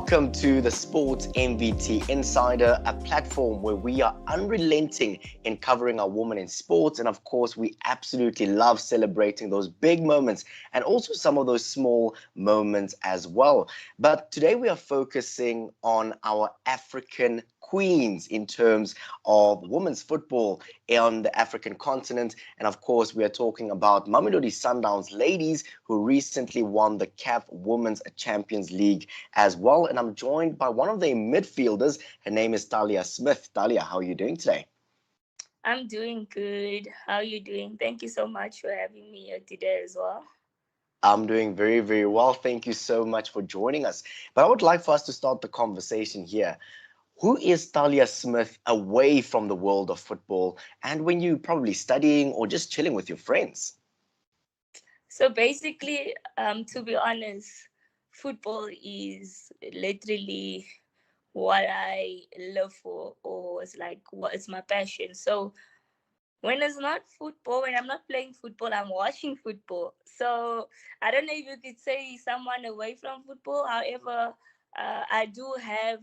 Welcome to the Sports MVT Insider, a platform where we are unrelenting in covering our women in sports. And of course, we absolutely love celebrating those big moments and also some of those small moments as well. But today we are focusing on our African queens in terms of women's football on the African continent. And of course, we are talking about Mamelodi Sundowns Ladies, who recently won the CAF Women's Champions League as well. And I'm joined by one of their midfielders. Her name is Thalea Smidt. Thalea, how are you doing today? I'm doing good. How are you doing? Thank you so much for having me here today as well. I'm doing very, very well. Thank you so much for joining us. But I would like for us to start the conversation here. Who is Thalea Smidt away from the world of football and when you're probably studying or just chilling with your friends? So basically, to be honest, football is literally what I love for, or it's like what is my passion. So when it's not football, when I'm not playing football, I'm watching football. So I don't know if you could say someone away from football. However, I do have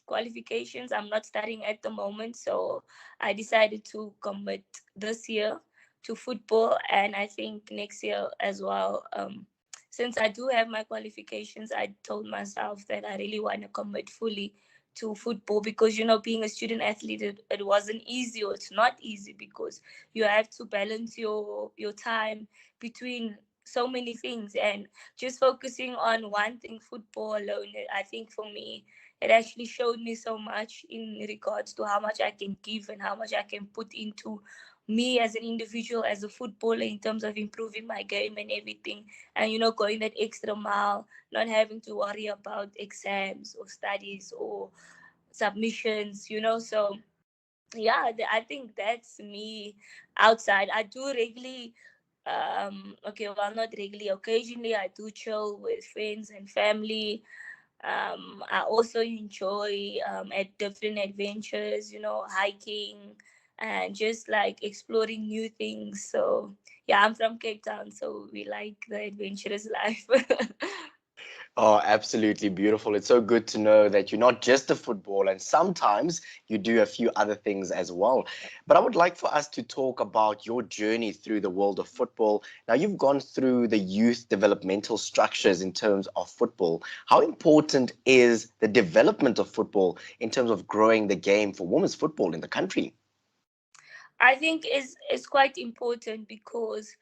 qualifications. I'm not studying at the moment, so I decided to commit this year to football, and I think next year as well. Since I do have my qualifications, I told myself that I really want to commit fully to football because being a student athlete, it wasn't easy, or it's not easy because you have to balance your time between so many things, and just focusing on one thing, football alone, I think for me it actually showed me so much in regards to how much I can give and how much I can put into me as an individual, as a footballer, in terms of improving my game and everything, and going that extra mile, not having to worry about exams or studies or submissions. So yeah, I think that's me. Outside, I do regularly, okay, well, not regularly, occasionally I do chill with friends and family. I also enjoy at different adventures, hiking and just like exploring new things. So yeah, I'm from Cape Town, so we like the adventurous life. Oh, absolutely beautiful. It's so good to know that you're not just a footballer and sometimes you do a few other things as well. But I would like for us to talk about your journey through the world of football. Now, you've gone through the youth developmental structures in terms of football. How important is the development of football in terms of growing the game for women's football in the country? I think is quite important because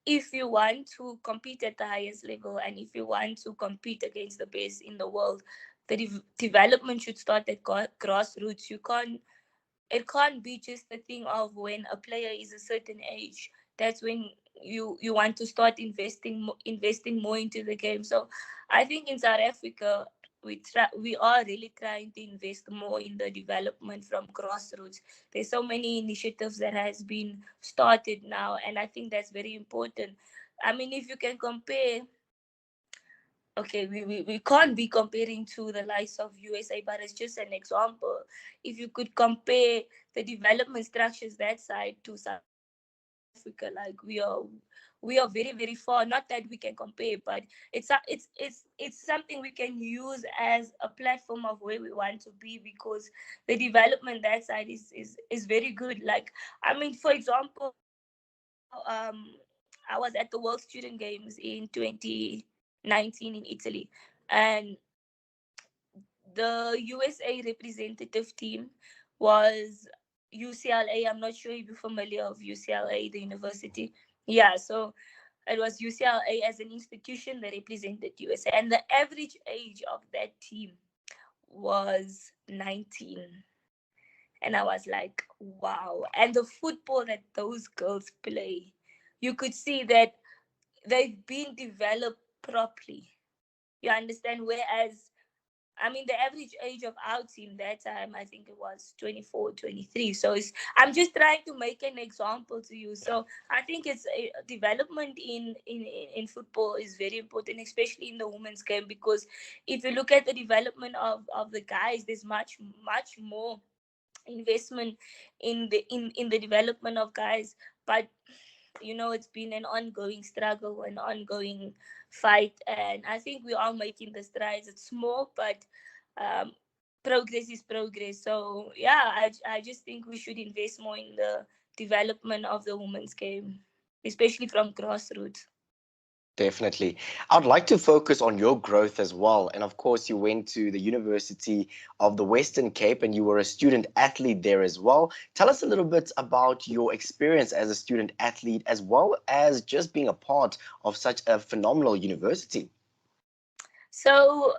if you want to compete at the highest level and if you want to compete against the best in the world, the development should start at grassroots. It can't be just a thing of when a player is a certain age. That's when you want to start investing more into the game. So I think in South Africa we are really trying to invest more in the development from grassroots. There's so many initiatives that has been started now, and I think that's very important. I mean, if you can compare, okay, we can't be comparing to the likes of USA, but it's just an example. If you could compare the development structures that side to South Africa, like we are very, very far. Not that we can compare, but it's something we can use as a platform of where we want to be, because the development that side is very good. Like, I mean, for example, I was at the World Student Games in 2019 in Italy, and the USA representative team was UCLA. I'm not sure if you're familiar of UCLA, the university. Yeah, so it was UCLA as an institution that represented USA, and the average age of that team was 19. And I was like, wow. And the football that those girls play, you could see that they've been developed properly. You understand? Whereas, I mean, the average age of our team that time, I think it was 24, 23. So I'm just trying to make an example to you. So I think it's development in football is very important, especially in the women's game, because if you look at the development of the guys, there's much, much more investment in the development of guys. But it's been an ongoing struggle, an ongoing fight, and I think we are making the strides. It's small, but um, progress is progress. So yeah, I just think we should invest more in the development of the women's game, especially from grassroots. Definitely. I'd like to focus on your growth as well. And of course, you went to the University of the Western Cape and you were a student athlete there as well. Tell us a little bit about your experience as a student athlete, as well as just being a part of such a phenomenal university. So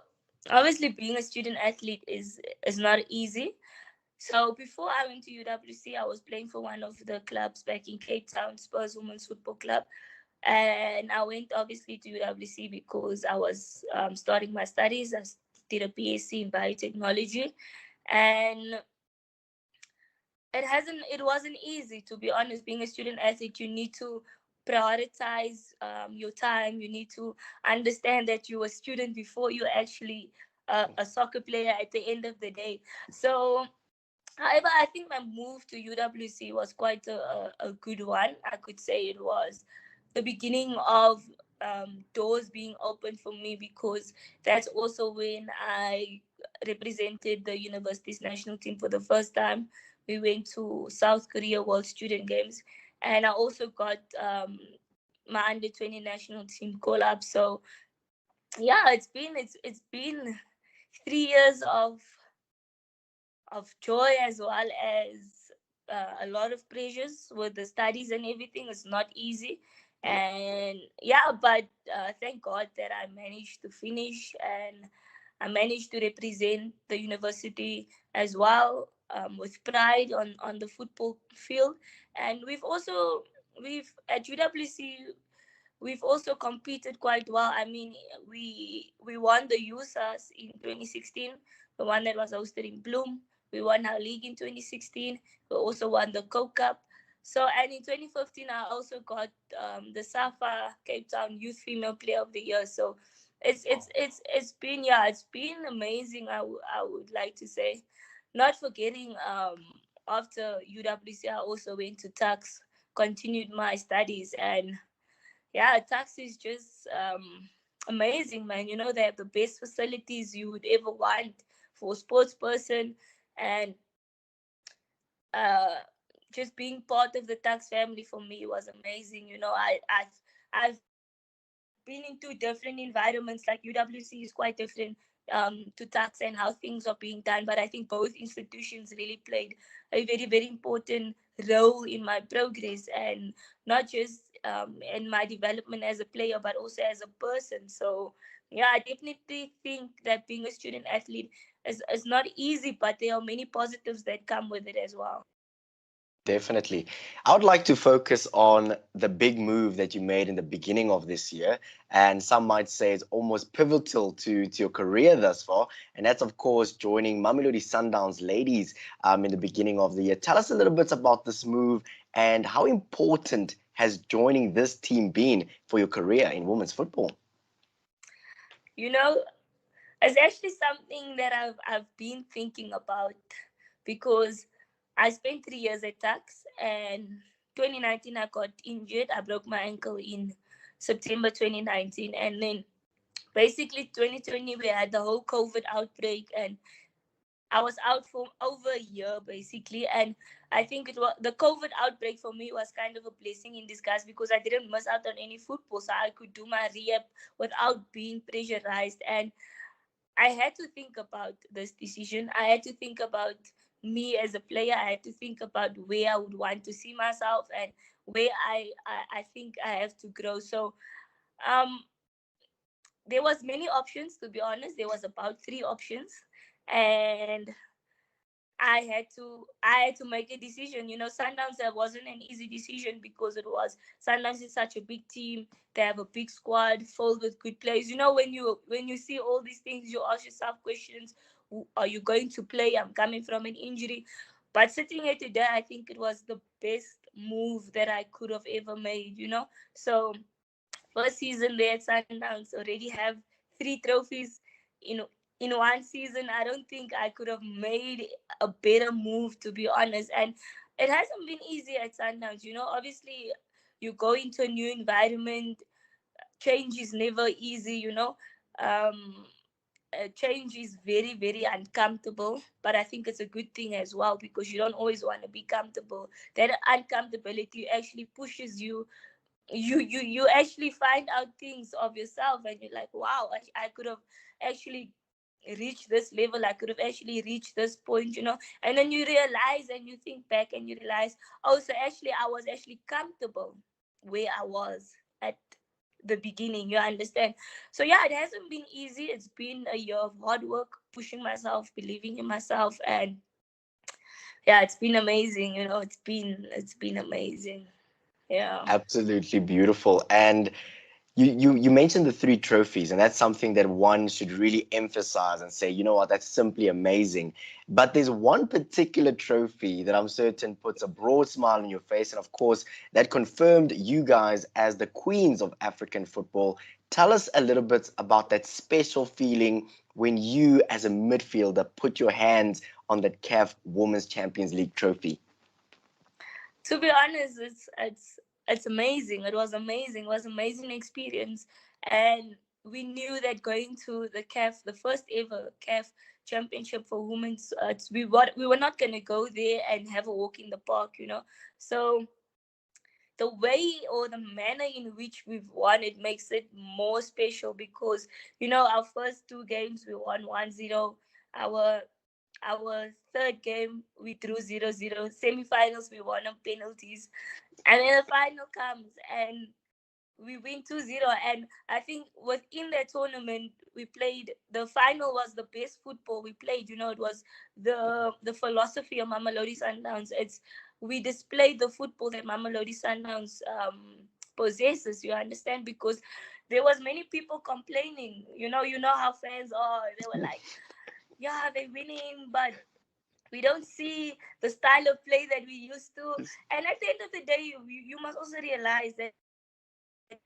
obviously, being a student athlete is not easy. So before I went to UWC, I was playing for one of the clubs back in Cape Town, Spurs Women's Football Club. And I went obviously to UWC because I was starting my studies. I did a BSc in Biotechnology. And it wasn't easy, to be honest. Being a student athlete, you need to prioritize your time. You need to understand that you're a student before you're actually a soccer player at the end of the day. So however, I think my move to UWC was quite a good one. I could say it was the beginning of doors being open for me, because that's also when I represented the university's national team for the first time. We went to South Korea World Student Games, and I also got my under 20 national team call up. So yeah, it's been 3 years of joy, as well as a lot of pressures with the studies and everything. It's not easy. And yeah, but thank God that I managed to finish, and I managed to represent the university as well, with pride on the football field. And we've at UWC, we've also competed quite well. I mean, we won the USAS in 2016, the one that was hosted in Bloem. We won our league in 2016. We also won the Coke Cup. So, and in 2015, I also got the SAFA Cape Town Youth Female Player of the Year. So, it's been amazing. I would like to say, not forgetting after UWC, I also went to Tuks, continued my studies, and yeah, 𝗀𝗃𝗃 is just amazing, man. They have the best facilities you would ever want for a sports person. And uh, just being part of the 𝗀𝗃𝗃 family for me was amazing. I've been into different environments. Like UWC is quite different to 𝗀𝗃𝗃s and how things are being done. But I think both institutions really played a very, very important role in my progress, and not just in my development as a player, but also as a person. So yeah, I definitely think that being a student athlete is not easy, but there are many positives that come with it as well. Definitely. I would like to focus on the big move that you made in the beginning of this year. And some might say it's almost pivotal to your career thus far. And that's, of course, joining Mamelodi Sundowns Ladies in the beginning of the year. Tell us a little bit about this move and how important has joining this team been for your career in women's football? You know, it's actually something that I've been thinking about, because I spent 3 years at 𝗀𝗃𝗃s, and 2019 I got injured. I broke my ankle in September 2019, and then basically 2020 we had the whole COVID outbreak, and I was out for over a year basically. And I think it was the COVID outbreak for me was kind of a blessing in disguise, because I didn't miss out on any football, so I could do my rehab without being pressurized. And I had to think about this decision. I had to think about me as a player. I had to think about where I would want to see myself, and where I think I have to grow. So um, there was many options, to be honest. There was about three options, and I had to make a decision. Sundowns, that wasn't an easy decision, because Sundowns is such a big team. They have a big squad filled with good players. When you see all these things, you ask yourself questions. Are you going to play? I'm coming from an injury. But sitting here today, I think it was the best move that I could have ever made. So first season there at Sundowns, already have 3 trophies in in one season. I don't think I could have made a better move, to be honest. And it hasn't been easy at Sundowns. Obviously, you go into a new environment. Change is never easy, change is very, very uncomfortable, but I think it's a good thing as well, because you don't always want to be comfortable. That uncomfortability actually pushes you. You actually find out things of yourself, and you're like, wow, I could have actually reached this level. I could have actually reached this point, and then you realize, and you think back and you realize, oh, so actually I was actually comfortable where I was at the beginning, you understand? So yeah, it hasn't been easy. It's been a year of hard work, pushing myself, believing in myself, and yeah, it's been amazing. It's been amazing. Yeah. Absolutely beautiful. And you mentioned the three trophies, and that's something that one should really emphasize and say, you know what, that's simply amazing. But there's one particular trophy that I'm certain puts a broad smile on your face, and of course, that confirmed you guys as the queens of African football. Tell us a little bit about that special feeling when you, as a midfielder, put your hands on that CAF Women's Champions League trophy. To be honest, it's amazing. It was amazing. It was an amazing experience, and we knew that going to the CAF, the first ever CAF Championship for women, we were not gonna go there and have a walk in the park, So the way or the manner in which we've won it makes it more special, because our first two games we won 1-0. Our third game we drew 0-0. Semi-finals we won on penalties, and then the final comes and we win 2-0. And I think within that tournament we played, the final was the best football we played. It was the philosophy of Mamelodi Sundowns. We displayed the football that Mamelodi Sundowns possesses, you understand? Because there was many people complaining. You know how fans are. They were like, yeah, they're winning, but we don't see the style of play that we used to. And at the end of the day, you must also realize that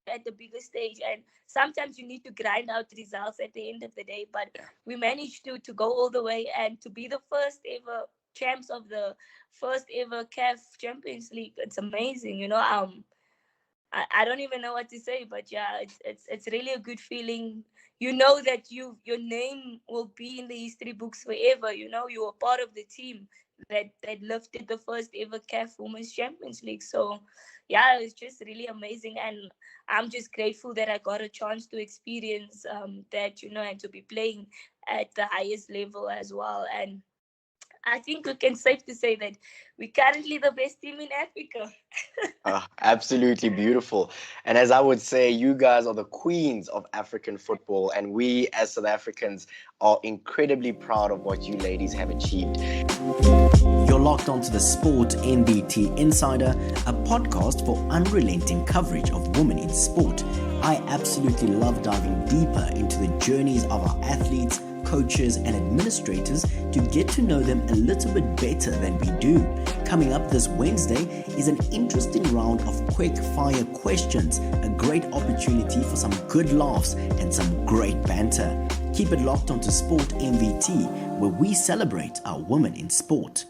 at the bigger stage, and sometimes you need to grind out results at the end of the day. But we managed to go all the way and to be the first ever champs of the first ever CAF Champions League. It's amazing, I don't even know what to say, but yeah, it's really a good feeling. You know that your name will be in the history books forever. You were part of the team that lifted the first ever CAF Women's Champions League. So yeah, it's just really amazing, and I'm just grateful that I got a chance to experience that, and to be playing at the highest level as well. And I think we can safe to say that we're currently the best team in Africa. Absolutely beautiful. And as I would say, you guys are the queens of African football, and we as South Africans are incredibly proud of what you ladies have achieved. You're locked onto the Sport NBT Insider, a podcast for unrelenting coverage of women in sport. I absolutely love diving deeper into the journeys of our athletes, coaches and administrators to get to know them a little bit better than we do. Coming up this Wednesday is an interesting round of quick fire questions, a great opportunity for some good laughs and some great banter. Keep it locked onto Sport MVT, where we celebrate our women in sport.